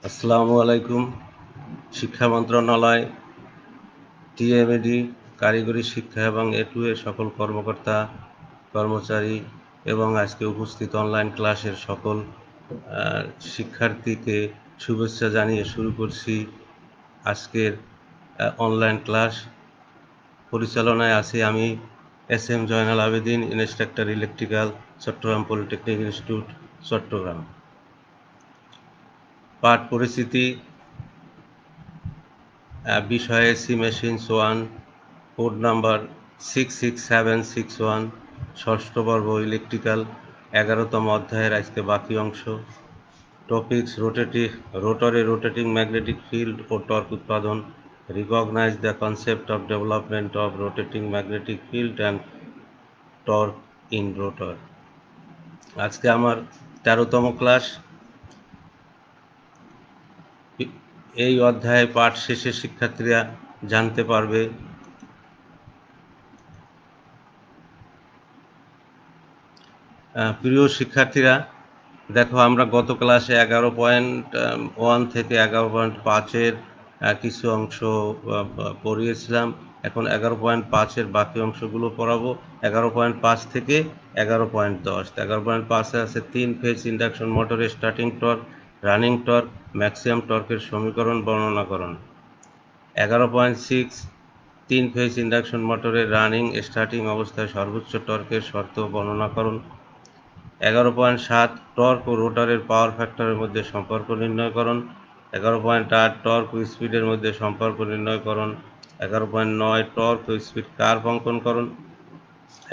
আসসালামু আলাইকুম। শিক্ষা মন্ত্রণালয়, টিএমএডি, কারিগরি শিক্ষা এবং এ2 এর সকল কর্মকর্তা, কর্মচারী এবং আজকে উপস্থিত অনলাইন ক্লাসের সকল শিক্ষার্থীকে শুভেচ্ছা জানিয়ে শুরু করছি আজকের অনলাইন ক্লাস। পরিচালনায় আছি আমি S M. Joynal Abedin, instructor electrical, Chittagong polytechnic institute, Chittagong. পাঠ পরিস্থিতি, বিষয় এসি মেশিনস 1, কোড নাম্বার 66761, ষষ্ঠ পর্ব ইলেকট্রিক্যাল, 11তম অধ্যায়ের আজকে বাকি অংশ। টপিকস: রোটরে রোটেটিং ম্যাগনেটিক ফিল্ড ও টর্ক উৎপাদন, recognise the concept of development of rotating magnetic field and torque in rotor. আজকে আমার 13তম ক্লাস। এই অধ্যায়ে পাঠ শেষে শিক্ষার্থীরা জানতে পারবে প্রিয় শিক্ষার্থীরা, দেখো আমরা গত ক্লাসে 11.1 থেকে 11.5-এর কিছু অংশ পড়িয়েছিলাম। এখন 11.5-এর বাকি অংশগুলো পড়াবো। 11.5 থেকে 11.10। 11.5-এ আছে 3 ফেজ ইন্ডাকশন মোটরের starting torque, running torque, maximum টর্কের সমীকরণ বর্ণনা করুন। 11.6 3 ফেজ ইন্ডাকশন মোটরের রানিং স্টার্টিং অবস্থায় সর্বোচ্চ টর্কের শর্ত বর্ণনা করুন। 11.7 টর্ক ও রোটারের পাওয়ার ফ্যাক্টরের মধ্যে সম্পর্ক নির্ণয় করুন। 11.8 টর্ক ও স্পিডের মধ্যে সম্পর্ক নির্ণয় করুন। 11.9 টর্ক ও স্পিড কার্ভ অঙ্কন করুন।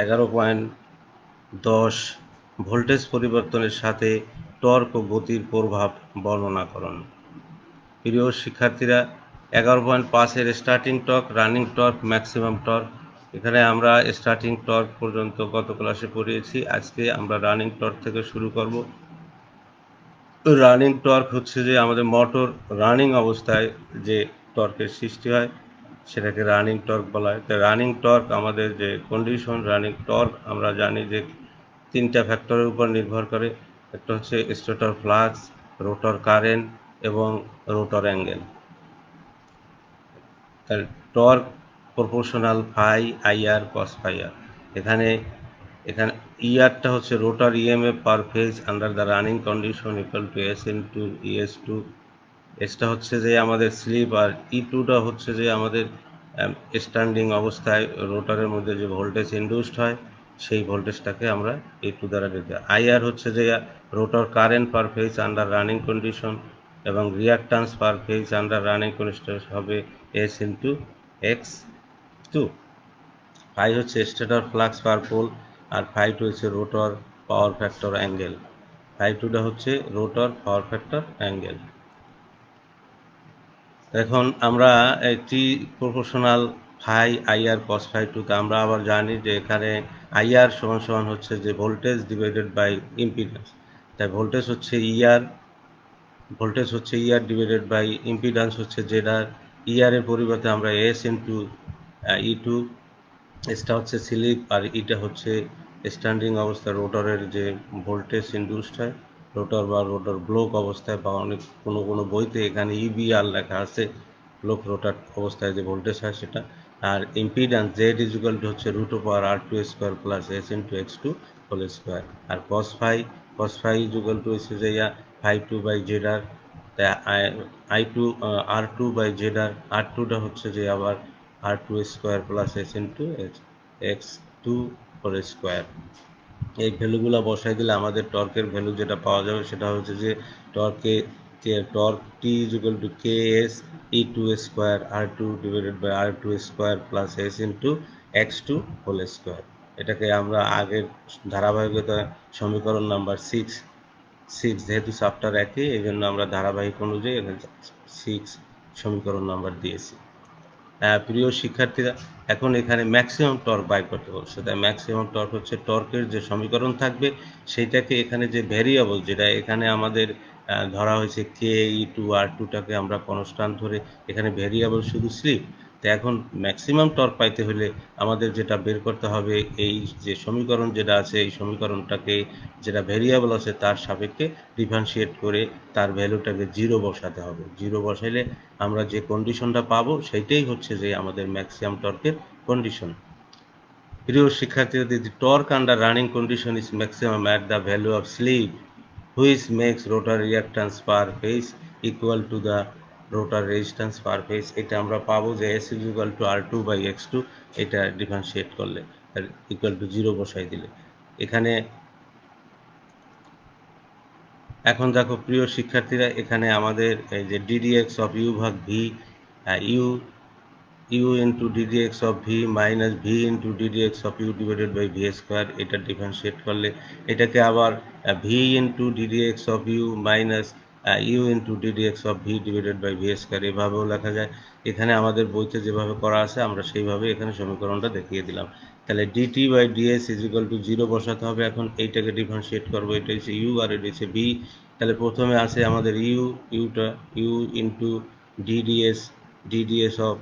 11.10 ভোল্টেজ পরিবর্তনের সাথে টর্ক ও গতির প্রভাব বর্ণনা করুন। প্রিয় শিক্ষার্থীরা, 11.5-এর starting torque, running torque, maximum torque, এখানে আমরা স্টার্টিং টর্ক পর্যন্ত গত ক্লাসে পড়িয়েছি। আজকে আমরা রানিং টর্ক থেকে শুরু করব। রানিং টর্ক হচ্ছে যে আমাদের মোটর রানিং অবস্থায় যে টর্কের সৃষ্টি হয় সেটাকে রানিং টর্ক বলা হয়। তাই রানিং টর্ক আমাদের যে কন্ডিশন, রানিং টর্ক আমরা জানি যে 3টা ফ্যাক্টরের উপর নির্ভর করে। একটা হচ্ছে স্টেটর ফ্লাক্স, রোটর কারেন্ট এবং রোটর অ্যাঙ্গেল। তার torque proportional phi IR cos phi R. এখানে ইআরটা হচ্ছে rotor EMF per phase under the running condition equal to S into ES two. এসটা হচ্ছে যে আমাদের স্লিপ, আর ই2টা হচ্ছে যে আমাদের স্ট্যান্ডিং অবস্থায় রোটারের মধ্যে যে ভোল্টেজ ইন্ডিউসড হয় সেই ভোল্টেজটাকে আমরা ই2 দ্বারা দিতে। আইআর হচ্ছে যে rotor current per phase under running condition এবং reactance per phase under running condition হবে S into x two. Phi হচ্ছে স্টেটর ফ্লাক্স পার পোল, আর ফাই টু হচ্ছে rotor power factor angle. Phi টুটা হচ্ছে রোটর পাওয়ার ফ্যাক্টর অ্যাঙ্গেল। এখন আমরা T proportional phi IR cos phi টুতে আমরা আবার জানি যে এখানে আইআর সমান সমান হচ্ছে যে ভোল্টেজ ডিভাইডেড বাই ইম্পিডেন্স। তাই ভোল্টেজ হচ্ছে ইআর ডিভাইডেড বাই ইম্পিডেন্স হচ্ছে জেডার। ইআর এর পরিবর্তে আমরা এস ইন্টু ই2, এসটা হচ্ছে স্লিপ আর ইটা হচ্ছে স্ট্যান্ডিং অবস্থায় রোটরের যে ভোল্টেজ ইন্ডিউসড হয় রোটর বা রোটর ব্লক অবস্থায়, বা অনেক কোনো বইতে এখানে ইবিআর লেখা আছে, ব্লক রোটার অবস্থায় যে ভোল্টেজ হয় সেটা। আর impedance Z is equal to হচ্ছে root over R2 square plus S into x2 whole square. আর cos phi is equal to হচ্ছে যে phi two by Z R, I2 R2 by Z R. R2টা হচ্ছে যে আবার R2 square plus S into x2 whole square. এই ভ্যালুগুলো বসাই দিলে আমাদের টর্কের ভ্যালু যেটা পাওয়া যাবে সেটা হচ্ছে যে টর্ক টি is equal to K S E two square R2 divided by R2 square plus S into x2 whole square. এটাকে আমরা আগের ধারাবাহিকতা সমীকরণ নাম্বার 6, যেহেতু চ্যাপ্টার একই এই জন্য আমরা ধারাবাহিক অনুযায়ী এখানে 6 সমীকরণ নাম্বার দিয়েছি। প্রিয় শিক্ষার্থীরা, এখন এখানে ম্যাক্সিমাম টর্ক বাই করতে বলছে। তাই ম্যাক্সিমাম টর্ক হচ্ছে টর্কের যে সমীকরণ থাকবে সেইটাকে এখানে যে ভ্যারিয়েবল, যেটা এখানে আমাদের ধরা হয়েছে কে ই2 আর2টাকে আমরা কনস্ট্যান্ট ধরে, এখানে ভ্যারিয়েবল শুধু স্লিপ। তো এখন ম্যাক্সিমাম টর্ক পাইতে হলে আমাদের যেটা বের করতে হবে, এই যে সমীকরণ যেটা আছে এই সমীকরণটাকে যেটা ভেরিয়েবল আছে তার সাপেক্ষে ডিফারেন্সিয়েট করে তার ভ্যালুটাকে জিরো বসাতে হবে। জিরো বসাইলে আমরা যে কন্ডিশনটা পাবো সেইটাই হচ্ছে যে আমাদের ম্যাক্সিমাম টর্কের কন্ডিশন। প্রিয় শিক্ষার্থীরা, the torque under running condition is maximum at the value of slip which makes rotor reactance per phase equal to the rotor resistance per phase। এটা আমরা পাবো যে s is equal to r2 by x2, এটা differentiate করলে equal to zero বসাই দিলে। এখানে এখন দেখো প্রিয় শিক্ষার্থীরা, এখানে আমাদের এই যে ddx of u ভাগ v, u into ddx of v minus v into ddx of u divided by v square, এটা ডিফারেন্সিয়েট করলে এটাকে আবার v into ddx of u minus u into ddx of v divided by v square এভাবেও লেখা যায়। এখানে আমাদের বইতে যেভাবে করা আছে আমরা সেইভাবে এখানে সমীকরণটা দেখিয়ে দিলাম। তাহলে dt by ds is equal to 0 বসাতে হবে। এখন এইটাকে ডিফারেন্সিয়েট করবো, এটা হচ্ছে u আর এটা হচ্ছে v। তাহলে প্রথমে আছে আমাদের u into dds of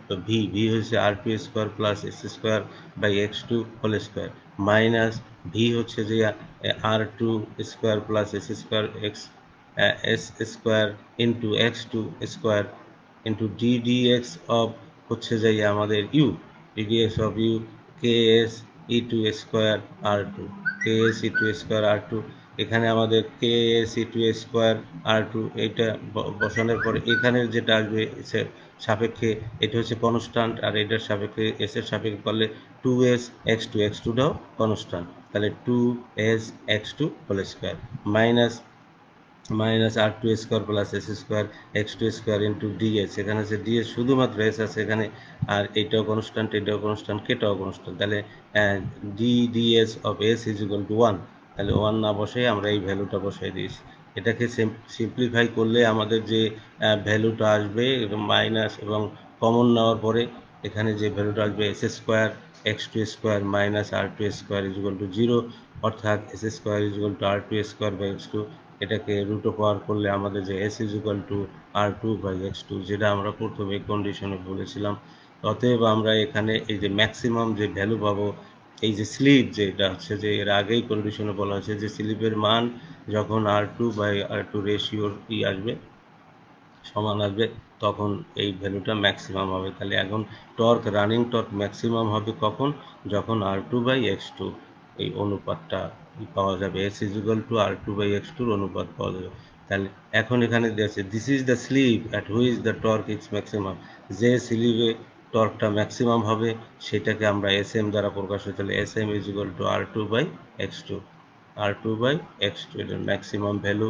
v হচ্ছে r2 square plus s square by x2 whole square minus v হচ্ছে যে r2 square plus s square s square into x2 square into ddx of হচ্ছে যে আমাদের ddx অফ ks e2 square r2 ks e2 square r2। এখানে আমাদের ks e2 square r2 এইটা বসানোর পরে এখানের যেটা আসবে সাপেক্ষে এটা হচ্ছে কনস্ট্যান্ট, আর এটার সাপেক্ষে এস এর সাপেক্ষে করলে 2s x2টাও কনস্ট্যান্ট। তাহলে 2s x2 whole square minus r2 square plus s square x2 square into ds। এখানে আছে ds শুধুমাত্র s আছে এখানে, আর এটাও কনস্ট্যান্ট এটাও কনস্ট্যান্ট কেটাও কনস্ট্যান্ট। তাহলে ds of s is equal two 1। তাহলে 1 না বসে আমরা এই ভ্যালুটা বসাই দিয়েছি। এটাকে সিম্পলিফাই করলে আমাদের যে ভ্যালুটা আসবে মাইনাস এবং কমন নেওয়ার পরে এখানে যে ভ্যালুটা আসবে S square x2 square minus r2 square is equal to 0, অর্থাৎ s square is equal to r2 square by x2। এটাকে রুট ওভার করলে আমাদের যে s is equal to r2 by x2, যেটা আমরা প্রথমে কন্ডিশনে বলেছিলাম। অতএব আমরা এখানে এই যে ম্যাক্সিমাম যে ভ্যালু পাবো, এই যে স্লিপ যেটা হচ্ছে যে এর আগেই কন্ডিশনে বলা হয়েছে যে স্লিপের মান যখন r2 বাই r2 রেশিওর আসবে সমান আসবে তখন এই ভ্যালুটা ম্যাক্সিমাম হবে। তাহলে এখন টর্ক রানিং টর্ক ম্যাক্সিমাম হবে কখন, যখন r2 বাই x2 এই অনুপাতটা পাওয়া যাবে, s is equal to r2 by x2 অনুপাত পাওয়া যাবে। তাহলে এখন এখানে দিয়েছে this is the slip at which the torque is maximum, যে স্লিপে টর্কটা ম্যাক্সিমাম হবে সেটাকে আমরা sm দ্বারা প্রকাশ করি। তাহলে sm is equal to r2 by x2, r2 by x2 এটার ম্যাক্সিমাম ভ্যালু।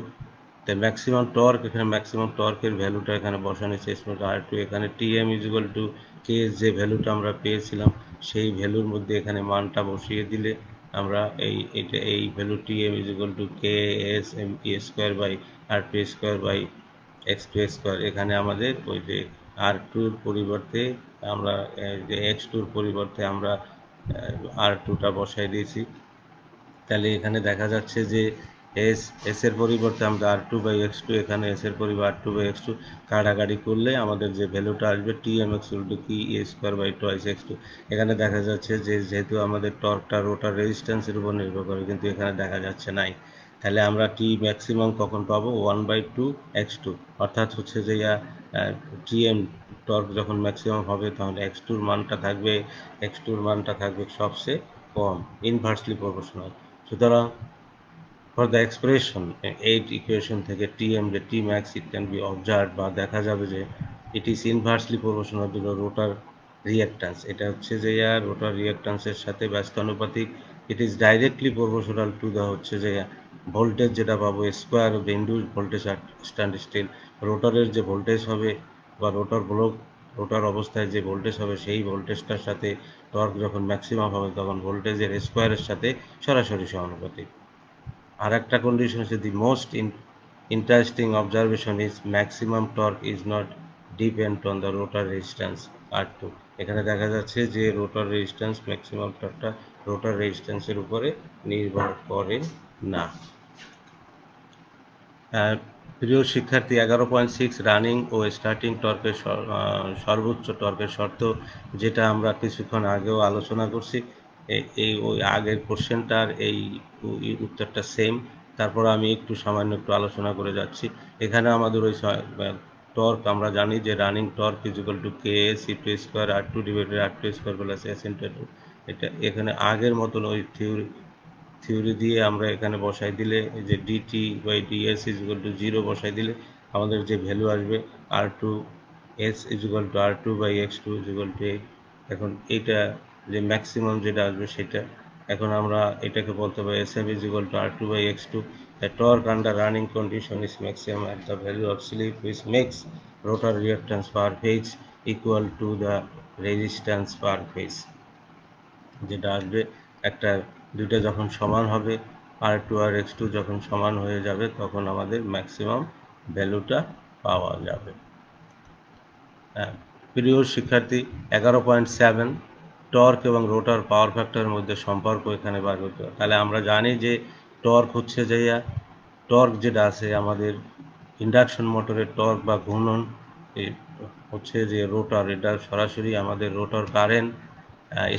তাই ম্যাক্সিমাম টর্ক, এখানে ম্যাক্সিমাম টর্কের ভ্যালুটা এখানে বসানো চেষ্টা r2, এখানে tm is equal to K, যে ভ্যালুটা আমরা পেয়েছিলাম সেই ভ্যালুর মধ্যে এখানে মানটা বসিয়ে দিলে আমরা এই value tm is equal to K S M E square by r2 square by x2 square. এখানে আমাদের ওই যে r2র পরিবর্তে আমরা যে x2র পরিবর্তে আমরা r2টা বসাই দিয়েছি। তাহলে এখানে দেখা যাচ্ছে যে এস এর পরিবর্তে আমরা r2 বাই x2, এখানে এস এর পরিবর্তে r2 বাই x2 কাটাকাটি করলে আমাদের যে ভ্যালুটা আসবে tm x ইকুয়াল কি এ স্কোয়ার বাই টোয়াইস x2। এখানে দেখা যাচ্ছে যে যেহেতু আমাদের টর্কটা রোটার রেজিস্ট্যান্সের উপর নির্ভর করে, কিন্তু এখানে দেখা যাচ্ছে নাই। তাহলে আমরা টি ম্যাক্সিমাম কখন পাবো, 1/2 x2, অর্থাৎ হচ্ছে যে tm টর্ক যখন ম্যাক্সিমাম হবে তখন x2র মানটা থাকবে সবচেয়ে কম, ইনভার্সলি প্রপোর্শনাল। সুতরাং ফর দ্য এক্সপ্রেশন 8 ইকুয়েশন থেকে tm যে t max it can be observed বা দেখা যাবে যে it is inversely proportional to the rotor reactance. এটা হচ্ছে যে রোটার রিঅ্যাক্ট্যান্সের সাথে ব্যস্তানুপাতিক। It is directly proportional to the হচ্ছে যে ভোল্টেজ যেটা পাবো square of the induced voltage at standstill. রোটারের যে ভোল্টেজ হবে বা রোটার অবস্থায় যে ভোল্টেজ হবে সেই ভোল্টেজটার সাথে টর্ক যখন ম্যাক্সিমাম হবে তখন ভোল্টেজের স্কোয়ারের সাথে সরাসরি সমানুপাতিক। আর একটা কন্ডিশন হচ্ছে the most interesting observation is maximum torque is not depend on the rotor resistance R2। এখানে দেখা যাচ্ছে যে রোটার রেজিস্ট্যান্স ম্যাক্সিমাম টর্কটা রোটার রেজিস্ট্যান্সের উপরে নির্ভর করে না। প্রিয় শিক্ষার্থী, 11.6 রানিং ও স্টার্টিং টর্কের সর্বোচ্চ টর্কের শর্ত, যেটা আমরা কিছুক্ষণ আগেও আলোচনা করছি। এই ওই আগের কোশ্চেনটার এই উত্তরটা সেম। তারপর আমি একটু সামান্য একটু আলোচনা করে যাচ্ছি। এখানে আমাদের ওই টর্ক আমরা জানি যে running torque is equal to K S into square R two divided R two square plus S into two. এটা এখানে আগের মতন ওই থিওরি দিয়ে আমরা এখানে বসাই দিলে, যে DT by DS is equal to zero বসাই দিলে আমাদের যে ভ্যালু আসবে R two S is equal to R two by X two is equal to eight. এখন এইটা যে ম্যাক্সিমাম যেটা আসবে সেটা এখন আমরা এটাকে বলতে পারি S F is equal to R two by X two. The torque under running condition is maximum at the value of slip which makes rotor reactance per phase equal to the resistance per phase. যেটা আসবে একটা দুইটা যখন সমান হবে, R two আর X two যখন সমান হয়ে যাবে তখন আমাদের ম্যাক্সিমাম ভ্যালুটা পাওয়া যাবে। হ্যাঁ, প্রিয় শিক্ষার্থী, 11.7 টর্ক এবং রোটার পাওয়ার ফ্যাক্টরের মধ্যে সম্পর্ক এখানে বার করতে হবে। তাহলে আমরা জানি যে টর্ক হচ্ছে যে টর্ক যেটা আছে আমাদের ইন্ডাকশন মোটরের টর্ক বা ঘূর্ণন হচ্ছে যে রোটার, এটা সরাসরি আমাদের রোটার কারেন্ট,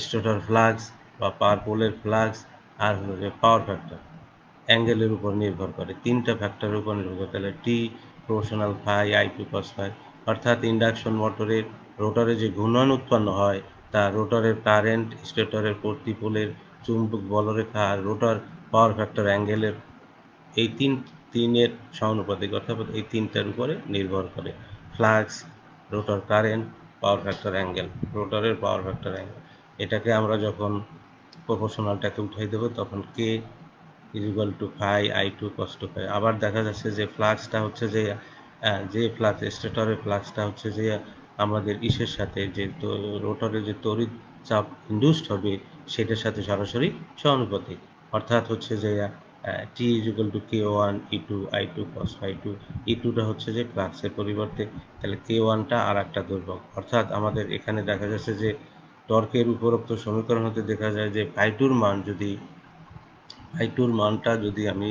স্টেটর ফ্লাক্স বা পাওয়ার পোলের ফ্লাক্স, আর হলো যে পাওয়ার ফ্যাক্টর অ্যাঙ্গেলের উপর নির্ভর করে। তিনটা ফ্যাক্টরের উপর নির্ভর করে। তাহলে T proportional phi I two cos phi, অর্থাৎ ইন্ডাকশন মোটরের রোটারে যে ঘূর্ণন উৎপন্ন হয় তা রোটারের কারেন্ট, স্টেটরের প্রতি পোলের চুম্বক বলরেখা আর রোটার পাওয়ার ফ্যাক্টর অ্যাঙ্গেলের এই তিনের সমানুপাতিক, অর্থাৎ এই তিনটার উপরে নির্ভর করে। ফ্লাক্স, রোটার কারেন্ট, পাওয়ার ফ্যাক্টর অ্যাঙ্গেল, রোটারের পাওয়ার ফ্যাক্টর অ্যাঙ্গেল। এটাকে আমরা যখন প্রপোর্শনালটাকে উঠাই দেবো তখন K is equal to phi I two cos two phi. আবার দেখা যাচ্ছে যে ফ্লাক্সটা হচ্ছে যে ফ্লাক্স, স্টেটরের ফ্লাক্সটা হচ্ছে যে আমাদের ইসের সাথে যে রোটরের যে তড়িৎ চাপ ইন্ডিউসড হবে সেটার সাথে সরাসরি সমানুপাতিক, অর্থাৎ হচ্ছে যে T is equal to K one E two I two cos phi two. E টুটা হচ্ছে যে ফ্লাক্সের পরিবর্তে, তাহলে কে ওয়ানটা আর একটা ধ্রুবক। অর্থাৎ আমাদের এখানে দেখা যাচ্ছে যে টর্কের উপরোক্ত সমীকরণ হতে দেখা যায় যে ফাই টুর মানটা যদি আমি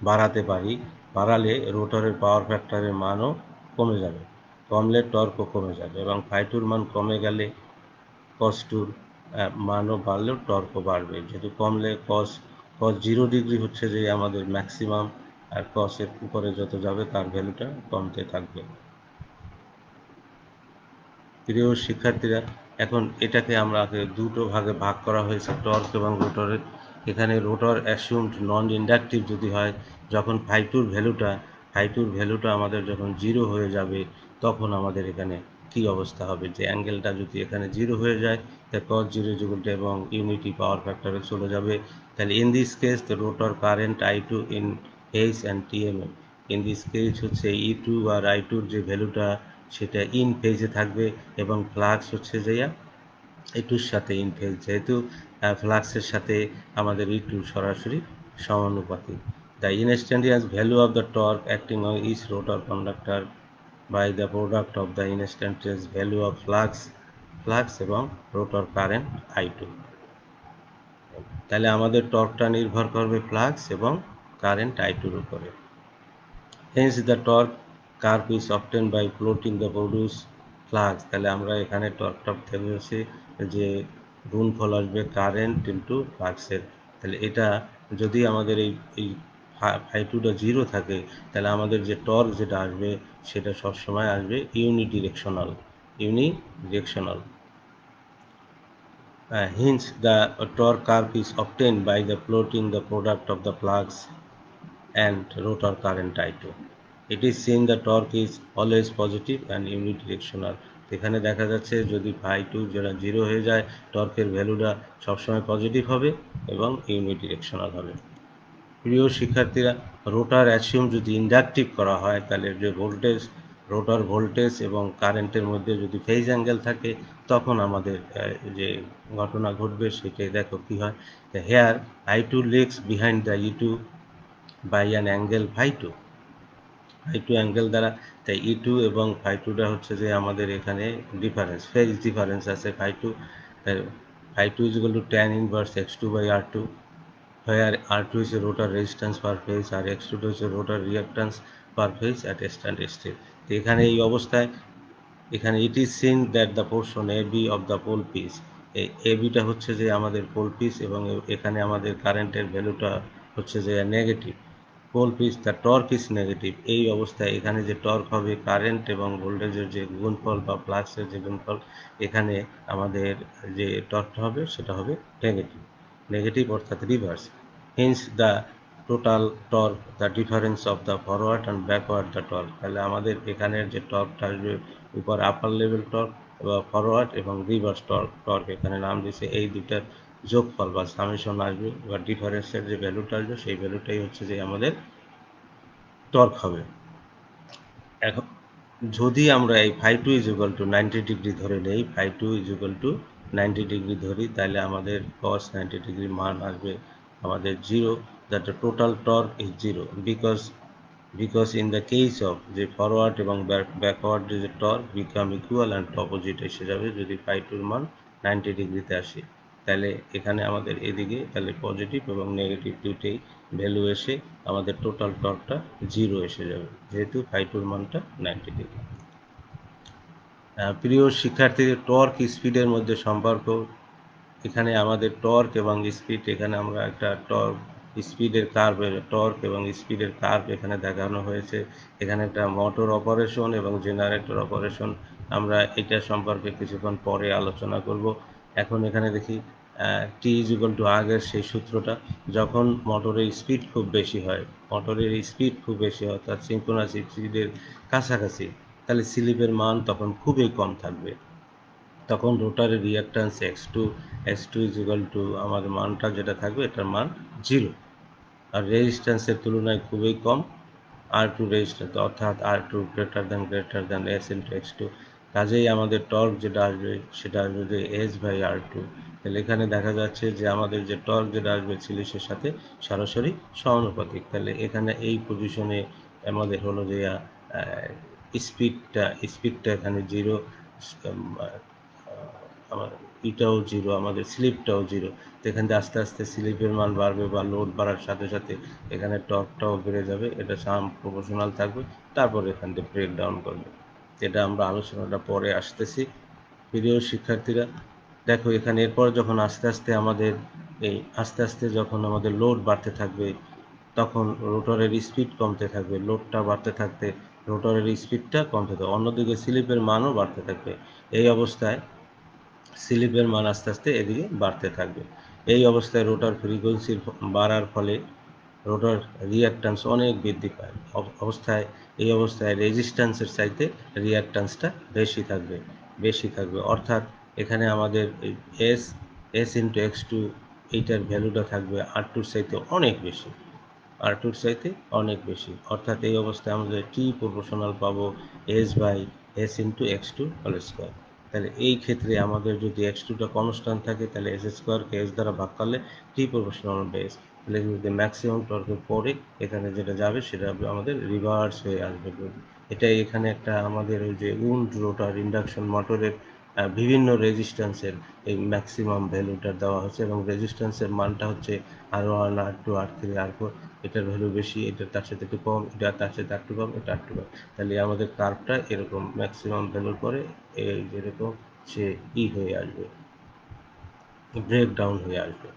বাড়াতে পারি, বাড়ালে রোটরের পাওয়ার ফ্যাক্টরের মানও কমে যাবে, কমলে টর্কও কমে যাবে, এবং ফাই টুর মান কমে গেলে কস টুর মানও বাড়লেও টর্কও বাড়বে। যেহেতু কমলে কস 0 ডিগ্রি হচ্ছে যে আমাদের ম্যাক্সিমাম, আর কসের উপরে যত যাবে তার ভ্যালুটা কমতে থাকবে। প্রিয় শিক্ষার্থীরা, এখন এটাকে আমরা দুটো ভাগে ভাগ করা হয়েছে টর্ক এবং রোটরের। এখানে রোটর অ্যাসিউমড নন ইন্ডাকটিভ যদি হয়, যখন ফাই টুর ভ্যালুটা আমাদের যখন জিরো হয়ে যাবে তখন আমাদের এখানে কি অবস্থা হবে, যে অ্যাঙ্গেলটা যদি এখানে জিরো হয়ে যায় তা কস জিরো জিরোটা এবং ইউনিটি পাওয়ার ফ্যাক্টরে চলে যাবে। তাহলে in this case the rotor current I two in H and TMM, in this case হচ্ছে ই টু আর আই টুর যে ভ্যালুটা সেটা ইন ফেজে থাকবে, এবং ফ্লাক্স হচ্ছে যে ইটুর সাথে ইন ফেজ, যেহেতু ফ্লাক্সের সাথে আমাদের ইটু সরাসরি সমানুপাতিক। The instantaneous value of the torque acting on each rotor conductor by the product of the instantaneous value of flux এবং রোটর কারেন্ট আই টু। তাহলে আমাদের টর্কটা নির্ভর করবে ফ্লাক্স এবং কারেন্ট আই টুর উপরে। Hence the torque curve is obtained by plotting the produced flux. তাহলে আমরা এখানে টর্কটা ধরেছি যে গুণফল আসবে কারেন্ট ইন্টু ফ্লাক্সের। তাহলে এটা যদি আমাদের এই ফাই টুটা জিরো থাকে তাহলে আমাদের যে টর্ক যেটা আসবে সেটা সবসময় আসবে unidirectional. Hence the torque curve is obtained by the plotting the product of the flux and rotor current I2. It is seen the torque is always positive and unidirectional. এখানে দেখা যাচ্ছে যদি ফাই টু যেটা zero হয়ে যায় টর্কের ভ্যালুটা সবসময় positive হবে এবং ইউনিডিরেকশনাল হবে। প্রিয় শিক্ষার্থীরা, রোটার অ্যাসিউম যদি ইন্ডাকটিভ করা হয় তাহলে যে রোটার ভোল্টেজ এবং কারেন্টের মধ্যে যদি ফেজ অ্যাঙ্গেল থাকে তখন আমাদের যে ঘটনা ঘটবে সেটাই দেখো কী হয়। Here I two lags behind the E two by an angle phi two angle দ্বারা। তাই ই টু এবং ফাই টুটা হচ্ছে যে আমাদের এখানে ফেজ ডিফারেন্স আছে phi two is equal to tan inverse x two by R two, where R2 is a rotor resistance per phase আর X2 is a rotor reactance per phase at a standard still। তো এখানে এই অবস্থায় এখানে it is seen that the portion A B of the pole piece, এই A beta হচ্ছে যে আমাদের পোল পিস এবং এখানে আমাদের কারেন্টের ভ্যালুটা হচ্ছে যে negative. Pole piece the torque is negative, এই অবস্থায় এখানে যে টর্ক হবে কারেন্ট এবং ভোল্টেজের যে গুণফল বা ফ্লাক্সের যে গুণফল, এখানে আমাদের যে টর্কটা হবে সেটা হবে নেগেটিভ, নেগেটিভ অর্থাৎ reverse. Hence the total torque the difference of the forward and backward the torque, তাহলে আমাদের এখানের যে টর্কটা আসবে উপর আপার লেভেল টর্ক বা ফরওয়ার্ড এবং রিভার্স টর্ক এখানে নাম দিয়েছে, এই দুটার যোগফল বা সামেশন আসবে বা ডিফারেন্সের যে ভ্যালুটা আসবে সেই ভ্যালুটাই হচ্ছে যে আমাদের টর্ক হবে। এখন যদি আমরা এই phi two is equal to 90 degree ধরে নেই, phi two is equal to 90 degree ধরি, তাহলে আমাদের cos 90 ডিগ্রি মান আসবে আমাদের zero, that the total torque is zero because in the case of যে ফরওয়ার্ড এবং ব্যাকওয়ার্ড যে torque become equal and opposite এসে যাবে যদি ফাই টুর মান 90 ডিগ্রিতে আসে, তাহলে এখানে আমাদের এদিকে তাহলে পজিটিভ এবং নেগেটিভ দুটোই ভ্যালু এসে আমাদের টোটাল টর্কটা জিরো এসে যাবে যেহেতু ফাই টুর মানটা 90 ডিগ্রি। প্রিয় শিক্ষার্থীদের, টর্ক স্পিডের মধ্যে সম্পর্ক, এখানে আমাদের টর্ক এবং স্পিড, এখানে আমরা একটা টর্ক স্পিডের কার্ভ, টর্ক এবং স্পিডের কার্ভ এখানে দেখানো হয়েছে। এখানে একটা মোটর অপারেশন এবং জেনারেটর অপারেশন, আমরা এটা সম্পর্কে কিছুক্ষণ পরে আলোচনা করব। এখন এখানে দেখি টি ইজ ইকুয়াল টু আগের সেই সূত্রটা, যখন মোটরের স্পিড খুব বেশি হয়, মোটরের স্পিড খুব বেশি হয় অর্থাৎ সিনক্রোনাস স্পিডের কাছাকাছি, তাহলে স্লিপের মান তখন খুবই কম থাকবে, তখন রোটারের reactance x two is equal to আমাদের মানটা যেটা থাকবে এটার মান জিরো, আর রেজিস্ট্যান্সের তুলনায় খুবই কম R2 রেজিস্ট্যান্স অর্থাৎ R2 greater than s into x two, কাজেই আমাদের টর্ক যেটা আসবে সেটা আসবে যে এস বাই R2। তাহলে এখানে দেখা যাচ্ছে যে আমাদের যে টর্ক যেটা আসবে সিরিজের সাথে সরাসরি সমানুপাতিক, তাহলে এখানে এই পজিশনে আমাদের হলো যে স্পিডটা এখানে জিরো, আমার ইটাও জিরো, আমাদের স্লিপটাও জিরো, তো এখান থেকে আস্তে আস্তে স্লিপের মান বাড়বে বা লোড বাড়ার সাথে সাথে এখানে টর্কটাও বেড়ে যাবে, এটা সাম প্রপোর্শনাল থাকবে, তারপর এখান থেকে ব্রেক ডাউন করবে। এটা আমরা আলোচনাটা পরে আসতেছি। প্রিয় শিক্ষার্থীরা দেখো, এখানে এরপর যখন আস্তে আস্তে আমাদের যখন আমাদের লোড বাড়তে থাকবে তখন রোটরের স্পিড কমতে থাকবে, লোডটা বাড়তে থাকতে রোটরের স্পিডটা কমতে থাকবে, অন্যদিকে স্লিপের মানও বাড়তে থাকবে। এই অবস্থায় স্লিপের মান আস্তে আস্তে এদিকে বাড়তে থাকবে। এই অবস্থায় রোটার ফ্রিকোয়েন্সি বাড়ার ফলে রোটার রিঅ্যাকট্যান্স অনেক বৃদ্ধি পায়, এই অবস্থায় রেজিস্ট্যান্সের চাইতে রিঅ্যাকট্যান্সটা বেশি থাকবে অর্থাৎ এখানে আমাদের এস ইন্টু এক্স টু এইটার ভ্যালুটা থাকবে আর টুর চাইতে অনেক বেশি, অর্থাৎ এই অবস্থায় আমরা টি প্রপোর্শনাল পাবো s by s into x two whole square. তাহলে এই ক্ষেত্রে আমাদের যদি এক্স টুটা কনস্ট্যান্ট থাকে তাহলে এস স্কোয়ারকে এস দ্বারা ভাগ করলে টি প্রপোর্শনাল বাই এস, তাহলে যদি ম্যাক্সিমাম টর্কের পরে এখানে যেটা যাবে সেটা আমাদের রিভার্স হয়ে আসবে। এটাই এখানে একটা আমাদের ওই যে উন্ড রোটার ইন্ডাকশন মোটরের বিভিন্ন রেজিস্ট্যান্সের এই ম্যাক্সিমাম ভ্যালুটা দেওয়া হচ্ছে এবং রেজিস্ট্যান্সের মানটা হচ্ছে R1 R2 R3 R4, এটার ভ্যালু বেশি, এটা তার সাথে একটু কম, এটা তার সাথে একটু কম, এটা একটু কম, তাহলে আমাদের কার্ভটা এরকম ম্যাক্সিমাম ভ্যালুর পরে এই যেরকম সে হয়ে আসবে, ব্রেকডাউন হয়ে আসবে।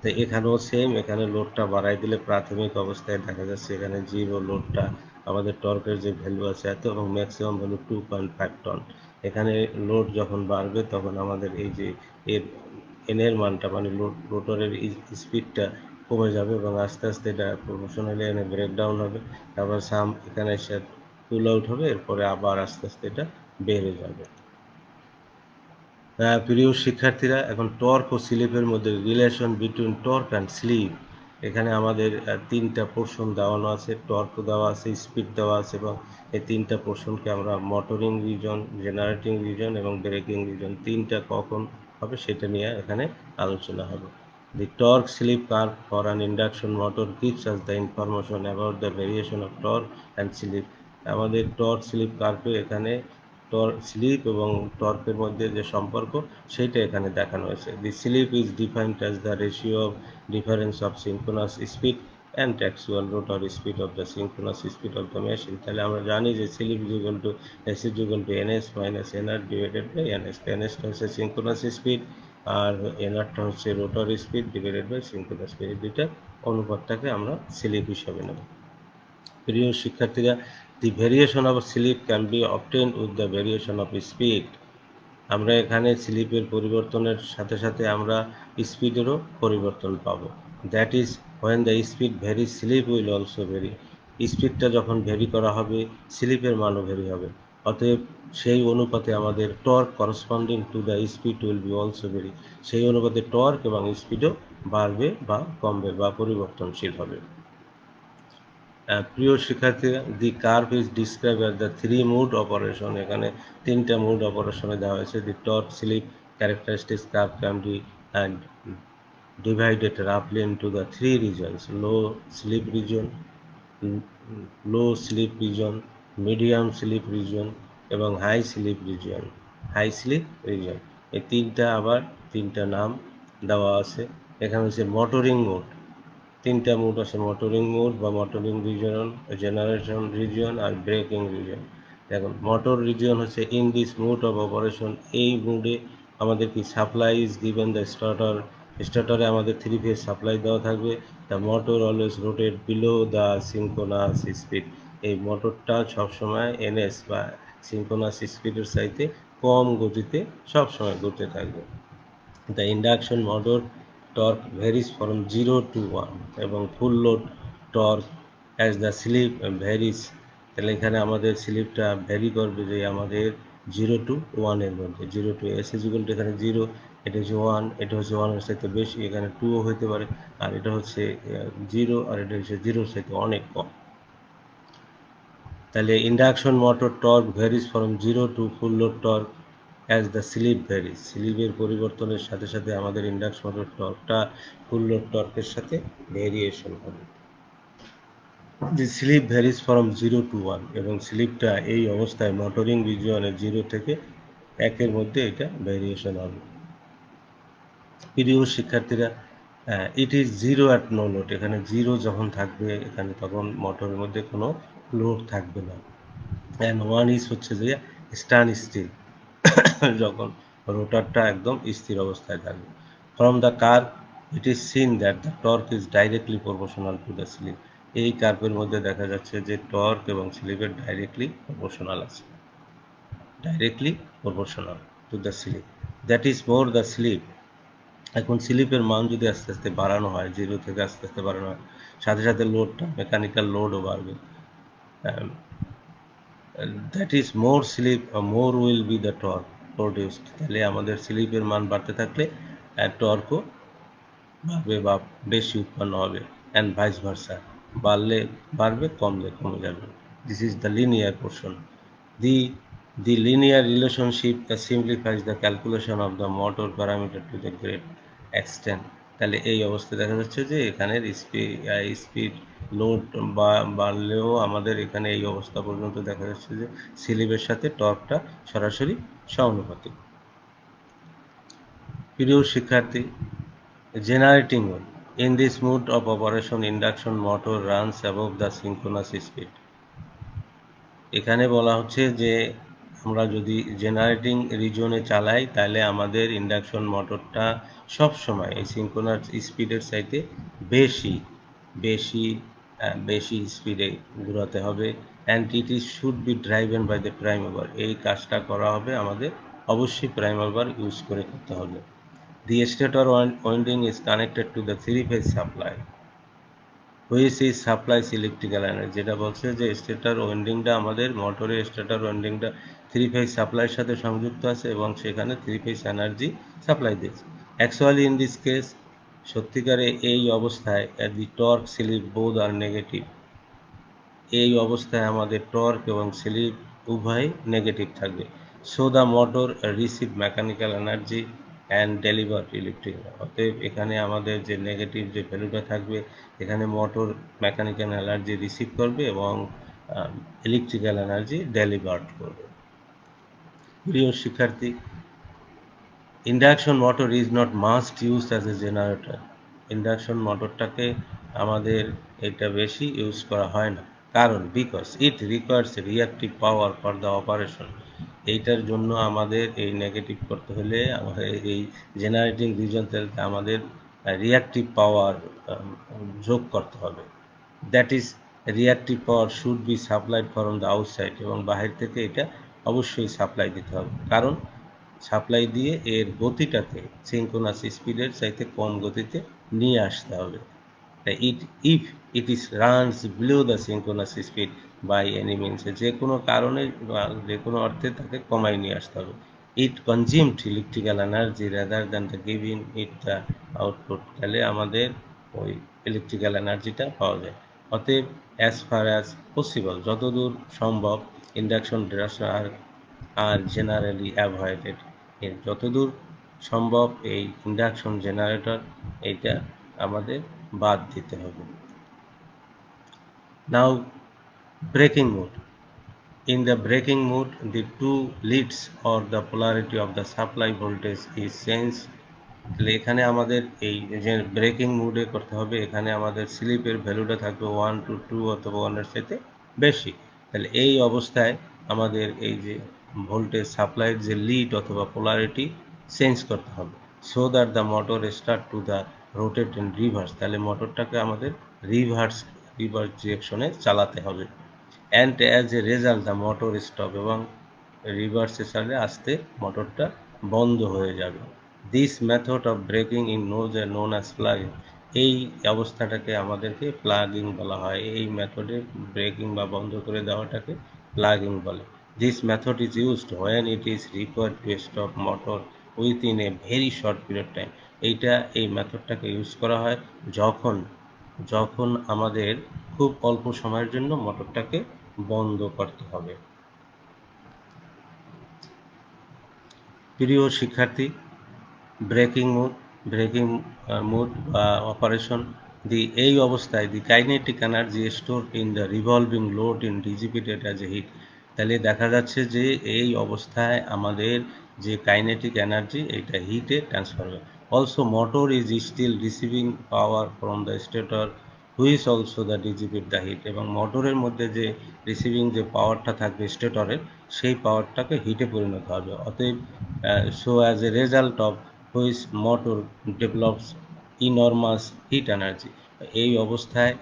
তো এখানেও সেম, এখানে লোডটা বাড়াই দিলে প্রাথমিক অবস্থায় দেখা যাচ্ছে এখানে জিরো লোডটা আমাদের টর্কের যে ভ্যালু আছে এত এবং ম্যাক্সিমাম ভ্যালু 2.5 টন। এখানে লোড যখন বাড়বে তখন আমাদের এই যে এর এনের মানটা মানে রোটরের স্পিডটা কমে যাবে এবং আস্তে আস্তে এটা প্রপোর্শনালি এনে ব্রেকডাউন হবে, তারপর এখানে এসে পুল আউট হবে, এরপরে আবার আস্তে আস্তে এটা বেড়ে যাবে। প্রিয় শিক্ষার্থীরা, এখন টর্ক ও স্লিপের মধ্যে relation between torque and sleep, এখানে আমাদের তিনটা পোর্শন দেওয়ানো আছে, টর্ক দেওয়া আছে, স্পিড দেওয়া আছে এবং এই তিনটা পোর্শনকে আমরা মোটরিং রিজন, জেনারেটিং রিজন এবং ব্রেকিং রিজন তিনটা কখন হবে সেটা নিয়ে এখানে আলোচনা হবে। The torque slip curve for an induction motor gives us the information about the variation of torque and slip। আমাদের টর্ক স্লিপ কার্ভে এখানে স্লিপ এবং টর্কের মধ্যে যে সম্পর্ক সেইটা এখানে দেখানো হয়েছে। The slip is defined as the ratio of difference of synchronous speed and actual rotor speed of the synchronous speed of the machine। তাহলে আমরা জানি যে slip is equal to s is equal to ns minus nr divided by ns। ns টা হচ্ছে synchronous speed আর nr টা হচ্ছে rotor speed divided by synchronous speed. এই দুইটা অনুপাতটাকে আমরা স্লিপ হিসাবে নেব। প্রিয় শিক্ষার্থীরা, the variation of slip can be obtain with the variation of speed. আমরা এখানে স্লিপের পরিবর্তনের সাথে সাথে আমরা স্পিডেরও পরিবর্তন পাবো। That is when the speed vary slip will also vary. স্পিডটা যখন ভেরি করা হবে স্লিপের মানও ভেরি হবে। অতএব সেই অনুপাতে আমাদের torque corresponding to the speed will be also very. সেই অনুপাতে টর্ক এবং স্পিডও বাড়বে বা কমবে বা পরিবর্তনশীল হবে। প্রিয় শিক্ষার্থীরা, the curve is describe as the three mode operation. এখানে তিনটা মুড অপারেশনে দেওয়া হয়েছে। The torque slip characteristics curve can be divided roughly into the three regions: low sleep region, low slip region, medium slip region এবং high slip region. High slip region এই তিনটা নাম দেওয়া আছে। এখানে হচ্ছে মোটরিং মোড, তিনটা মোড আছে: মোটরিং মোড বা মোটরিং রিজন, জেনারেশন রিজন আর ব্রেকিং রিজন। দেখুন, মোটর রিজন হচ্ছে in this mode of operation. এই মোডে আমাদের কি supply is given the starter. স্টার্টারে আমাদের থ্রি ফেজ সাপ্লাই দেওয়া থাকবে। The motor always rotate below the synchronous speed. এই মোটরটা সবসময় এনএস বা সিনক্রোনাস স্পিডের চাইতে কম গতিতে সবসময় ঘুরতে থাকবে। The induction motor torque varies from 0 to 1 এবং full load torque as the slip varies. তাহলে এখানে আমাদের স্লিপটা ভ্যারি করবে যে আমাদের 0 to 1 এর মধ্যে। 0 to s is equal two এখানে 0, এটা হচ্ছে 1, এটা হচ্ছে 1 এর সাথে বেশি, এখানে 2ও হতে পারে, আর এটা হচ্ছে 0 আর এটা হচ্ছে 0 এর সাথে অনেক কম। তাহলে induction motor torque varies from 0 to full load torque as the slip varies. স্লিপের পরিবর্তনের সাথে সাথে আমাদের ইন্ডাকশন মোটর টর্কটা ফুল লোড টর্কের সাথে ভেরিয়েশন হবে। The slip varies from 0 to 1 এবং স্লিপটা এই অবস্থায় মোটরিং রিজিয়নে 0 থেকে 1-এর মধ্যে এটা ভেরিয়েশন হবে। প্রিয় শিক্ষার্থীরা, it is 0 at no load. এখানে 0 যখন থাকবে এখানে তখন মোটরের মধ্যে কোনো লোড থাকবে না। অ্যান্ড 1 ইজ হচ্ছে যে স্ট্যান্ড স্টিল, যখন রোটারটা একদম স্থির অবস্থায় থাকবে। From the curve it is seen that the torque is directly proportional to the slip. এই কার্ভের মধ্যে দেখা যাচ্ছে যে টর্ক এবং স্লিপের ডাইরেক্টলি প্রপোর্শনাল আছে, directly proportional to the slip. That is more the slip. এখন স্লিপের মান যদি আস্তে আস্তে বাড়ানো হয়, 0 থেকে আস্তে আস্তে বাড়ানো হয়, সাথে সাথে লোডটা, মেকানিক্যাল লোডও বাড়বে। That is more slip more will be the torque produced. তাহলে আমাদের স্লিপের মান বাড়তে থাকলে টর্কও বাড়বে বা বেশি উৎপন্ন হবে। অ্যান্ড ভাইস ভার্সা, বাড়লে বাড়বে, কমলে কমে যাবে। This is the linear portion. The the linear relationship simplifies the calculation of the motor parameter to the great extent. তাহলে এই অবস্থায় দেখা যাচ্ছে যে এখানের স্পিড লোড বাড়লেও আমাদের এখানে এই অবস্থা পর্যন্ত দেখা যাচ্ছে যে স্লিপের সাথে টর্কটা সরাসরি সমানুপাতিক। প্রিয় শিক্ষার্থী, generating mode. In this mode of operation induction motor runs above the synchronous speed. এখানে বলা হচ্ছে যে আমরা যদি জেনারেটিং রিজনে চালাই তাহলে আমাদের ইন্ডাকশন মোটরটা সবসময় এই সিনক্রোনাস স্পিডের চাইতে বেশি বেশি বেশি স্পিডে ঘোরাতে হবে। And it is should be driven by the prime mover. এই কাজটা করা হবে আমাদের অবশ্যই প্রাইম মুভার ইউজ করে করতে হবে। The stator winding is connected to the three-phase supply, which is supplies electrical energy। যেটা বলছে যে স্টেটর ওয়েন্ডিংটা আমাদের মোটরের স্টেটর ওয়েন্ডিংটা থ্রি ফেজ সাপ্লাইয়ের সাথে সংযুক্ত আছে এবং সেখানে থ্রি ফেজ এনার্জি সাপ্লাই দিচ্ছে। অ্যাকচুয়ালি ইন দিস কেস, সত্যিকারে এই অবস্থায় দি টর্ক স্লিপ বোথ আর নেগেটিভ। এই অবস্থায় আমাদের টর্ক এবং স্লিপ উভয় নেগেটিভ থাকবে। So the motor receive mechanical energy and deliver electric. অতএব এখানে আমাদের যে নেগেটিভ যে ভ্যালুটা থাকবে, এখানে মোটর মেকানিক্যাল এনার্জি রিসিভ করবে এবং ইলেকট্রিক্যাল এনার্জি ডেলিভার্ড করবে। প্রিয় শিক্ষার্থী, induction motor is not must use as a generator. Induction মোটরটাকে আমাদের এটা বেশি ইউজ করা হয় না, কারণ because it requires reactive power for the operation. এইটার জন্য আমাদের এই নেগেটিভ করতে হলে আমাদের এই জেনারেটিং রিজন থেকে আমাদের রিঅ্যাক্টিভ পাওয়ার যোগ করতে হবে। That is reactive power should be supplied from the outside, এবং বাহির থেকে এটা অবশ্যই সাপ্লাই দিতে হবে, কারণ সাপ্লাই দিয়ে এর গতিটাকে সিনক্রোনাস স্পিডের চাইতে কম গতিতে নিয়ে আসতে হবে। If it is runs below the synchronous speed by any means, যে কোনো কারণে বা যে কোনো অর্থে তাকে কমাই নিয়ে আসতে হবে। It consumed electrical energy rather than the giving it the output, তাহলে আমাদের ওই ইলেকট্রিক্যাল এনার্জিটা পাওয়া যায়। অতএব অ্যাজ ফার অ্যাজ পসিবল, যতদূর সম্ভব induction R are generally avoided, এর যতদূর সম্ভব এই ইন্ডাকশন জেনারেটর এইটা আমাদের বাদ দিতে হবে। Now braking mode. In the braking mode, the two leads or the polarity of the supply voltage is changed. তাহলে এখানে আমাদের এই যে ব্রেকিং মুডে করতে হবে, এখানে আমাদের স্লিপের ভ্যালুটা থাকবে 1 to 2 অথবা 1 এর সাথে বেশি। তাহলে এই অবস্থায় আমাদের এই যে ভোল্টেজ সাপ্লাইয়ের যে লিড অথবা পোলারিটি চেঞ্জ করতে হবে, so that the motor start to the rotate in reverse, তাহলে মোটরটাকে আমাদের রিভার্স ডিরেকশনে চালাতে হবে। And as a result the motor stop, এবং রিভার্সে চালে আস্তে মোটরটা বন্ধ হয়ে যাবে। This method of braking in known as plugging, এই অবস্থাটাকে আমাদেরকে প্লাগিং বলা হয়। এই মেথডে ব্রেকিং বা বন্ধ করে দেওয়াটাকে প্লাগিং বলে। This method is used when it is required to stop motor within a very short period time. এই মেথডটাকে ইউজ করা হয় যখন যখন আমাদের খুব অল্প সময়ের জন্য মোটরটাকে বন্ধ করতে হবে। প্রিয় শিক্ষার্থী, ব্রেকিং মোড বা অপারেশন এই অবস্থায় the kinetic energy store in the revolving load in dissipated as a heat, তাহলে দেখা যাচ্ছে যে এই অবস্থায় আমাদের যে কাইনেটিক এনার্জি এইটা হিটে ট্রান্সফার হবে। Also motor is still receiving power from the stator which also the dissipate the heat, এবং মোটরের মধ্যে যে রিসিভিং যে পাওয়ারটা থাকবে স্টেটরের, সেই পাওয়ারটাকে হিটে পরিণত হবে। অতএব so as a result of which motor develops ইনরমাস hit energy, এই অবস্থায়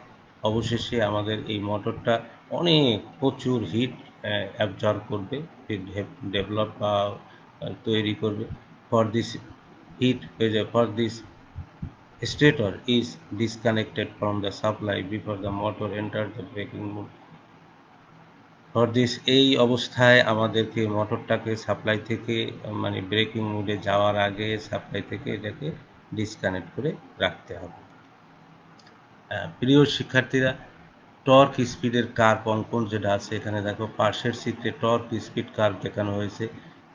অবশেষে আমাদের এই মোটরটা অনেক প্রচুর হিট অ্যাবজর্ব করবে, ডেভেলপ বা তৈরি করবে। For this heat for this stator is disconnected from the supply before the motor enters the braking mode. For this, এই অবস্থায় আমাদেরকে মোটরটাকে সাপ্লাই থেকে মানে ব্রেকিং মোডে যাওয়ার আগে সাপ্লাই থেকে এটাকে ডিসকানেক্ট করে রাখতে হবে। প্রিয় শিক্ষার্থীরা, টর্ক স্পিডের কার্ভ অঙ্কন যেটা আছে এখানে দেখো পাশের চিত্রে টর্ক স্পিড কার্ভ দেখানো হয়েছে।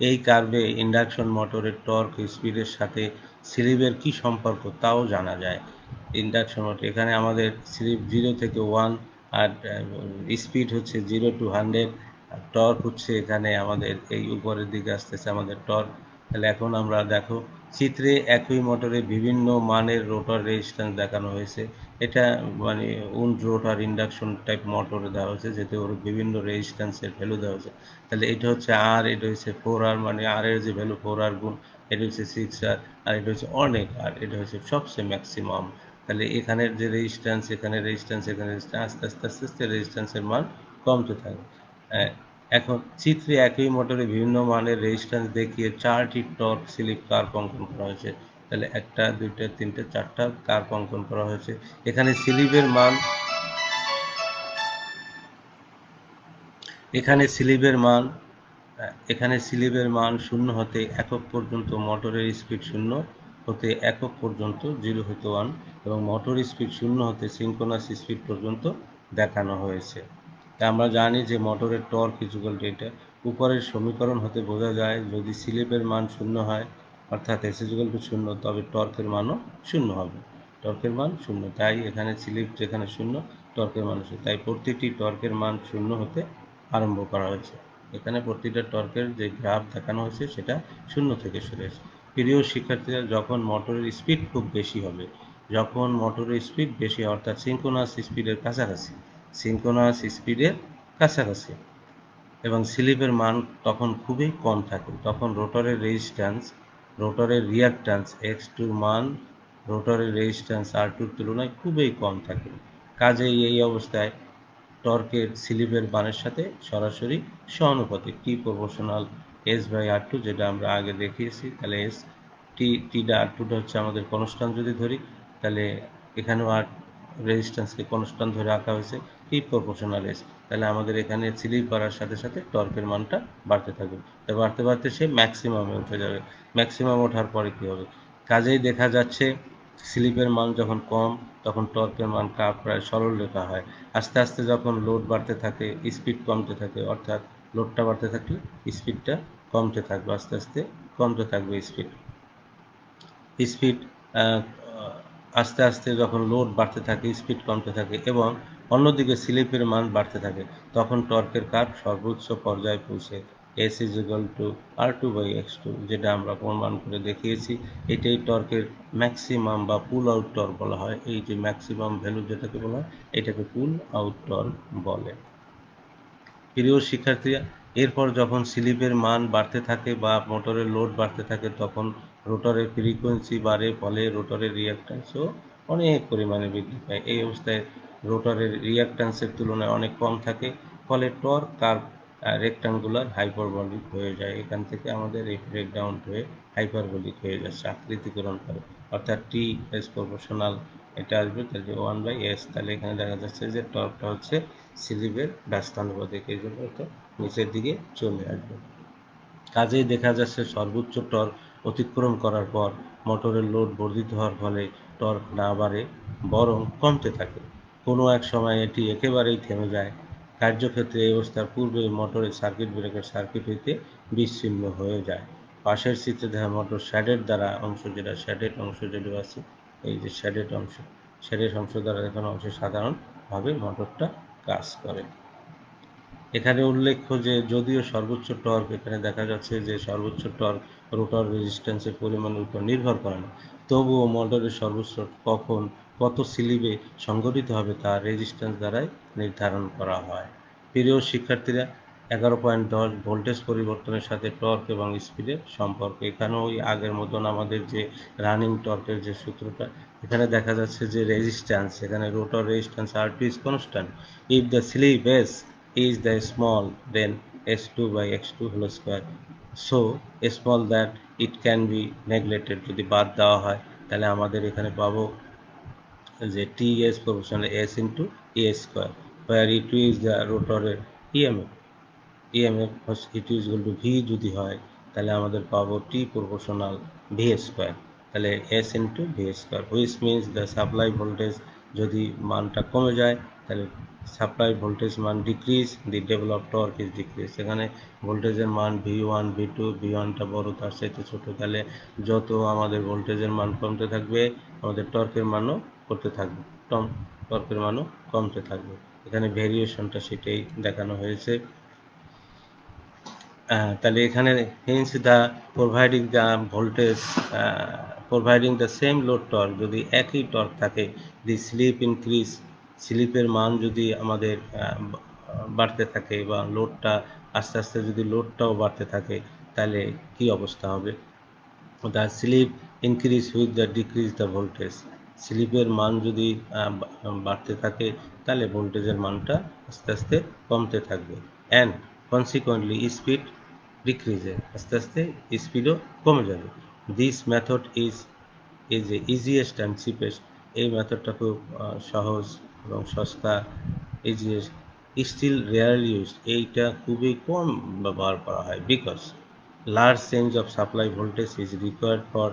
এই কার্ভে ইন্ডাকশন মোটরের টর্ক স্পিডের সাথে স্লিপের কি সম্পর্ক তাও জানা যায়। ইন্ডাকশন মোটর এখানে আমাদের স্লিপ 0 থেকে 1, আর স্পিড হচ্ছে 0 to 100, আর টর্ক হচ্ছে এখানে আমাদের এই উপরের দিকে আসতেছে আমাদের টর্ক। তাহলে এখন আমরা দেখো চিত্রে একই মোটরে বিভিন্ন মানের রোটর রেজিস্ট্যান্স দেখানো হয়েছে। এটা মানে উন্ড রোটার ইন্ডাকশন টাইপ মোটরে দেওয়া হয়েছে, যেতে ওর বিভিন্ন রেজিস্ট্যান্সের ভ্যালু দেওয়া হয়েছে। তাহলে এটা হচ্ছে আর, এটা হচ্ছে 4R, মানে আর এর যে ভ্যালু 4R গুণ, এটা হচ্ছে 6R, আর এটা হচ্ছে অনেক আর, এটা হচ্ছে সবচেয়ে ম্যাক্সিমাম। তাহলে এখানের যে রেজিস্ট্যান্স, এখানে রেজিস্ট্যান্স, এখানে রেজিস্ট্যান্স, আস্তে আস্তে আস্তে আস্তে রেজিস্ট্যান্সের মান কমতে থাকবে। এখন চিত্রে একই মোটরে বিভিন্ন মানের রেজিস্ট্যান্স দেখিয়ে 4টি টর্ক স্লিপ কার্ভ অঙ্কন করা হয়েছে। তাহলে 1টা 2টা 3টে 4টা কার্ভ অঙ্কন করা হয়েছে। এখানে স্লিপের মান এখানে স্লিপের মান 0 হতে একক পর্যন্ত, মোটরের স্পিড 0 হতে একক পর্যন্ত 0 হতে 1, এবং মোটর স্পিড 0 হতে সিনক্রোনাস স্পিড পর্যন্ত দেখানো হয়েছে। তা আমরা জানি যে মোটরের টর্ক ইকুয়াল টু এটা উপরের সমীকরণ হতে বোঝা যায়, যদি স্লিপের মান 0 হয় অর্থাৎ এস ইকুয়াল টু 0, তবে টর্কের মানও 0 হবে। টর্কের মান 0, তাই এখানে স্লিপ যেখানে 0, টর্কের মান 0, তাই প্রতিটি টর্কের মান 0 হতে আরম্ভ করা হয়েছে। এখানে প্রতিটা টর্কের যে গ্রাফ দেখানো হয়েছে সেটা 0 থেকে শুরু হয়েছে। প্রিয় শিক্ষার্থীরা, যখন মোটরের স্পিড খুব বেশি হবে যখন মোটরের স্পিড বেশি, অর্থাৎ সিনক্রোনাস স্পিডের কাছাকাছি, সিনক্রোনাস স্পিডের কাছাকাছি এবং স্লিপের মান তখন খুবই কম থাকে। তখন রোটরের রেজিস্ট্যান্স, রোটরের রিয়াক্ট্যান্স X2 মান রোটরের রেজিস্ট্যান্স R2 এর তুলনায় খুবই কম থাকে। কাজেই এই অবস্থায় টর্কের স্লিপের মানের সাথে সরাসরি সমানুপাতিক, টি প্রপোর্শনাল S/R2, যেটা আমরা আগে দেখিয়েছি। তাহলে এস টিটা R2টা হচ্ছে আমাদের কনস্ট্যান্ট যদি ধরি, তাহলে এখানেও আর রেজিস্ট্যান্সকে কনস্ট্যান্ট ধরে রাখা হয়েছে, টি প্রপোর্শনাল এস। তাহলে আমাদের এখানে স্লিপ বাড়ার সাথে সাথে টর্কের মানটা বাড়তে থাকবে। তা বাড়তে বাড়তে সে ম্যাক্সিমামে উঠে যাবে। ম্যাক্সিমাম ওঠার পরে কী হবে? কাজেই দেখা যাচ্ছে স্লিপের মান যখন কম, তখন টর্কের মান প্রায় সরলরেখা হয়। আস্তে আস্তে যখন লোড বাড়তে থাকে, স্পিড কমতে থাকে, অর্থাৎ লোডটা বাড়তে থাকলে স্পিডটা কমতে থাকবে, আস্তে আস্তে কমতে থাকবে স্পিড। স্পিড আস্তে আস্তে যখন লোড বাড়তে থাকে, স্পিড কমতে থাকে এবং অন্যদিকে স্লিপের মান বাড়তে থাকে, তখন টর্কের কার্ভ সর্বোচ্চ পর্যায়ে পৌঁছে S = R2/X2, যেটা আমরা প্রমাণ করে দেখিয়েছি। এটাই টর্কের ম্যাক্সিমাম বা পুল আউট টর্ক বলা হয়। এই যে ম্যাক্সিমাম ভ্যালু যেটাকে বলা হয়, এটাকে পুল আউট টর্ক বলে। প্রিয় শিক্ষার্থীরা, এরপর যখন স্লিপের মান বাড়তে থাকে বা মোটরের লোড বাড়তে থাকে, তখন রোটরের ফ্রিকোয়েন্সি বাড়ে, ফলে রোটরের রিয়াক্ট্যান্সও অনেক পরিমাণে বৃদ্ধি পায়। এই অবস্থায় রোটরের রিয়াক্ট্যান্সের তুলনায় অনেক কম থাকে, ফলে টর্ক কার্ভ রেক্ট্যাঙ্গুলার হাইপারবলিক হয়ে যায়। এখান থেকে আমাদের এই ব্রেকডাউন হয়ে হাইপারবলিক হয়ে যাচ্ছে, আকৃতিকরণ করে, অর্থাৎ টি এস প্রপোর্শনাল এটা আসবে, তাহলে 1/s। তাহলে এখানে দেখা যাচ্ছে যে টর্কটা হচ্ছে স্লিপের ব্যস্তানুপাতিক, এই জন্য এটা নিচের দিকে চলে আসবে। কাজেই দেখা যাচ্ছে সর্বোচ্চ টর্ক অতিক্রম করার পর মোটরের লোড বর্ধিত হওয়ার ফলে টর্ক না বাড়ে, বরং কমতে থাকে। কোনো এক সময় এটি একেবারেই থেমে যায়। কার্যক্ষেত্রে এই অবস্থার পূর্বে মোটরের সার্কিট ব্রেকার সার্কিট হইতে বিচ্ছিন্ন হয়ে যায়। পাশের চিত্রে দেখা মোটর শ্যাডেড দ্বারা অংশ, যেটা শ্যাডেড অংশ যেটা আছে, এই যে শ্যাডেড অংশ দ্বারা দেখানো অংশে সাধারণভাবে মোটরটা কাজ করে। এখানে উল্লেখ্য যে যদিও সর্বোচ্চ টর্ক, এখানে দেখা যাচ্ছে যে সর্বোচ্চ টর্ক রোটর রেজিস্ট্যান্সের পরিমাণের উপর নির্ভর করে না, তবুও মোটরের সর্বোচ্চ কখন কত স্লিপে সংঘটিত হবে তা রেজিস্ট্যান্স দ্বারাই নির্ধারণ করা হয়। প্রিয় শিক্ষার্থীরা, 11.10 ভোল্টেজ পরিবর্তনের সাথে টর্ক এবং স্পিডের সম্পর্ক। এখানেও ওই আগের মতন আমাদের যে রানিং টর্কের যে সূত্রটা, এখানে দেখা যাচ্ছে যে রেজিস্ট্যান্স, এখানে rotor resistance R2 is constant. If the slip S is the small, then S2/X2 whole square so small that it can be neglected। যদি বাদ দেওয়া হয়, তাহলে আমাদের এখানে পাবো যে TS proportional S into A square, where E2 is the রোটরের EMF। E2 is equal to V যদি হয়, তাহলে আমাদের পাবো T proportional V square, তাহলে S into V square, which means the supply voltage যদি মানটা কমে যায়, তাহলে সাপ্লাই ভোল্টেজ মান decrease, the develop torque is decrease. এখানে ভোল্টেজের মান V1 V2, V1টা বড়, তার চাইতে ছোটো, তাহলে যত আমাদের ভোল্টেজের মান কমতে থাকবে, আমাদের টর্কের মানও করতে থাকবে, টর্কের মানও কমতে থাকবে। এখানে ভেরিয়েশনটা সেটাই দেখানো হয়েছে। তাহলে এখানে hence the providing the voltage providing the same load torque, যদি একই টর্ক থাকে, দি স্লিপ ইনক্রিজ, স্লিপের মান যদি আমাদের বাড়তে থাকে বা লোডটা আস্তে আস্তে যদি লোডটাও বাড়তে থাকে, তাহলে কি অবস্থা হবে? The slip increase with the decrease the voltage, স্লিপের মান যদি বাড়তে থাকে, তাহলে ভোল্টেজের মানটা আস্তে আস্তে কমতে থাকবে। অ্যান্ড কনসিকুয়েন্টলি স্পিড ডিক্রিজে, আস্তে আস্তে স্পিডও কমে যাবে। This method is easiest and cheapest, এই মেথডটা খুব সহজ এবং সস্তা, ইজিয়েস্ট, স্টিল রেয়ারলি ইউজ, এইটা খুবই কম ব্যবহার করা হয়। Because large change of supply voltage is required for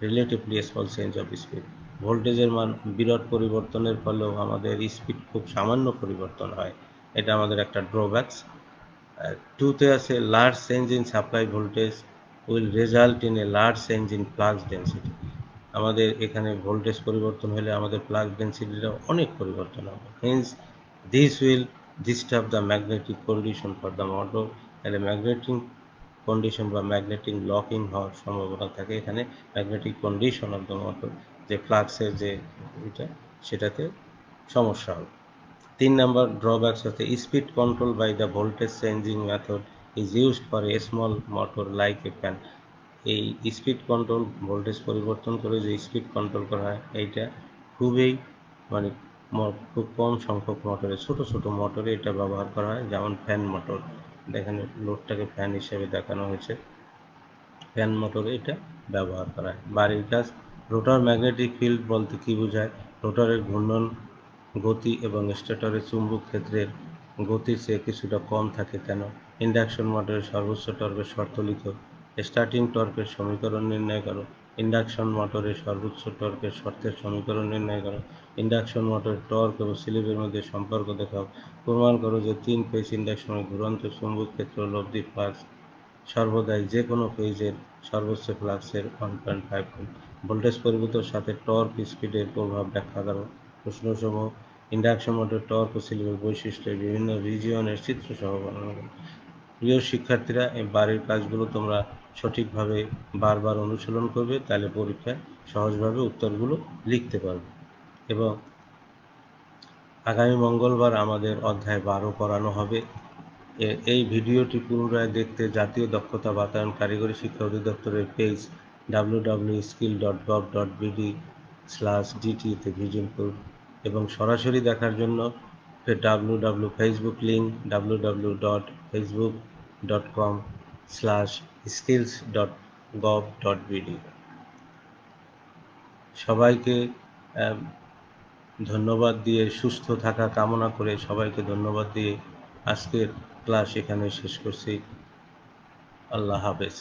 relatively small change of speed, ভোল্টেজের মান বিরাট পরিবর্তনের ফলেও আমাদের স্পিড খুব সামান্য পরিবর্তন হয়, এটা আমাদের একটা ড্রব্যাকস। টুতে আছে large change in supply voltage will result in a large change in flux density, আমাদের এখানে ভোল্টেজ পরিবর্তন হলে আমাদের ফ্লাক্স ডেন্সিটিটা অনেক পরিবর্তন হবে। Hence this will disturb the magnetic condition for the motor, তাহলে কন্ডিশন বা ম্যাগনেটিক লকিং হওয়ার সম্ভাবনা থাকে। এখানে magnetic condition of the motor, যে ফ্লাক্সের যে এটা, সেটাতে সমস্যা হবে। 3 নাম্বার ড্রব্যাকস হচ্ছে speed control by the voltage changing method is used for a small motor like a fan. এই স্পিড কন্ট্রোল, ভোল্টেজ পরিবর্তন করে যে স্পিড কন্ট্রোল করা হয়, এইটা খুবই মানে খুব কম সংখ্যক মোটরে, ছোট ছোট মোটরে এটা ব্যবহার করা হয়, যেমন ফ্যান মোটর। এখানে লোডটাকে ফ্যান হিসেবে দেখানো হয়েছে, ফ্যান মোটরে এটা ব্যবহার করা হয়। বাড়ির কাজ। রোটার ম্যাগনেটিক ফিল্ড বলতে কী বোঝায়? রোটারের ঘূর্ণন গতি এবং স্টেটরের চুম্বক ক্ষেত্রের গতির চেয়ে কিছুটা কম থাকে কেন? ইন্ডাকশন মোটরের সর্বোচ্চ টর্কের শর্ত লিখো। স্টার্টিং টর্কের সমীকরণ নির্ণয় করো। ইন্ডাকশন মোটরের সর্বোচ্চ টর্কের শর্তের সমীকরণ নির্ণয় করো। ইন্ডাকশন মোটরের টর্ক এবং স্লিপের মধ্যে সম্পর্ক দেখাও। প্রমাণ করো যে 3 ফেজ ইন্ডাকশনের ঘুরন্ত চুম্বক ক্ষেত্র লব্ধি ফ্লাক্স সর্বদাই যে কোনো ফেজের সর্বোচ্চ ফ্লাক্সের 1.5 গুণ। ভোল্টেজ পরিবর্তনের সাথে টর্ক স্পিডের প্রভাব ব্যাখ্যা করো। প্রশ্নসমূহ: ইন্ডাকশন মোটর টর্ক ও স্লিপের বৈশিষ্ট্যের বিভিন্ন রিজিয়নের চিত্রসহ বর্ণনা করো। প্রিয় শিক্ষার্থীরা, এই বাড়ির কাজগুলো তোমরা সঠিকভাবে বারবার অনুশীলন করবে, তাহলে পরীক্ষায় সহজভাবে উত্তরগুলো লিখতে পারবে। এবং আগামী মঙ্গলবার আমাদের অধ্যায় 12 পড়ানো হবে। এই ভিডিওটি পুনরায় দেখতে জাতীয় দক্ষতা বাতায়ন কারিগরি শিক্ষা অধিদপ্তরের পেজ www.skill.gov.bd/dt তে ভিজিট করুন, এবং সরাসরি দেখার জন্য ফেসবুক লিঙ্ক www.facebook.com/skills.gov.bd। সবাইকে ধন্যবাদ দিয়ে, সুস্থ থাকা কামনা করে সবাইকে ধন্যবাদ দিয়ে আজকের ক্লাস এখানে শেষ করছি। আল্লাহ হাফেজ।